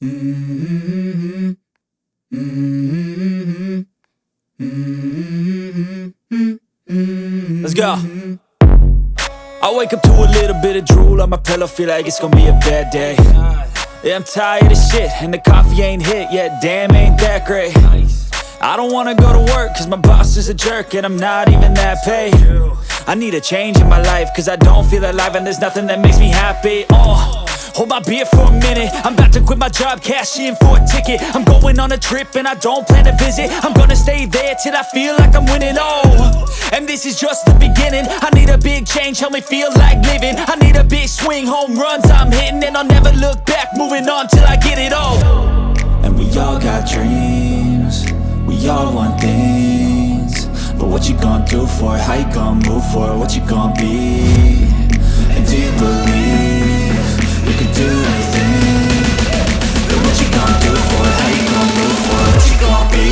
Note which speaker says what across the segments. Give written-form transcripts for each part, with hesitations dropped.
Speaker 1: Mm-hmm. Mm-hmm. Mm-hmm. Let's go. I wake up to a little bit of drool on my pillow, feel like it's gonna be a bad day. Yeah, I'm tired of shit, and the coffee ain't hit yet, damn, ain't that great. I don't wanna go to work, cause my boss is a jerk, and I'm not even that paid. I need a change in my life, cause I don't feel alive, and there's nothing that makes me happy. Hold my beer for a minute, I'm about to quit my job, cash in for a ticket. I'm going on a trip and I don't plan to visit. I'm gonna stay there till I feel like I'm winning, and this is just the beginning. I need a big change, help me feel like living. I need a big swing, home runs I'm hitting, and I'll never look back, moving on till I get it all. And we all got dreams, we all want things, but what you gonna do for it? How you gonna move for it? What you gonna be? And do you believe you can do anything? But what you gonna do for it? How you gonna move for it? What you gonna be?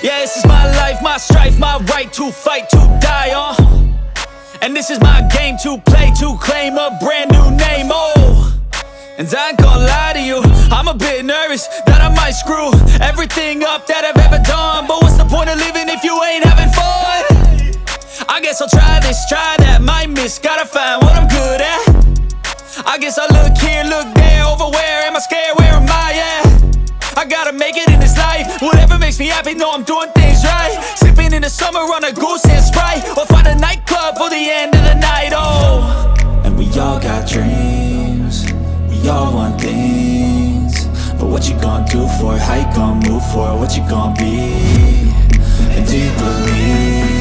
Speaker 1: Yeah, this is my life, my strife, my right to fight, to die on. And this is my game to play, to claim a brand new name, And I ain't gonna lie to you, I'm a bit nervous that I might screw everything up that I've ever done. But what's the point of living if you ain't having fun? I guess I'll try this, try that, might miss, gotta find what I'm good at. I guess I look here, look there, over where am I scared, where am I at? I gotta make it in this life, whatever makes me happy, know I'm doing things right. Sipping in the summer on a goose and Sprite, or find a nightclub for the end of the night, And we all got dreams, we all want things, but what you gonna do for it? How you gonna move for it? What you gonna be? And do you believe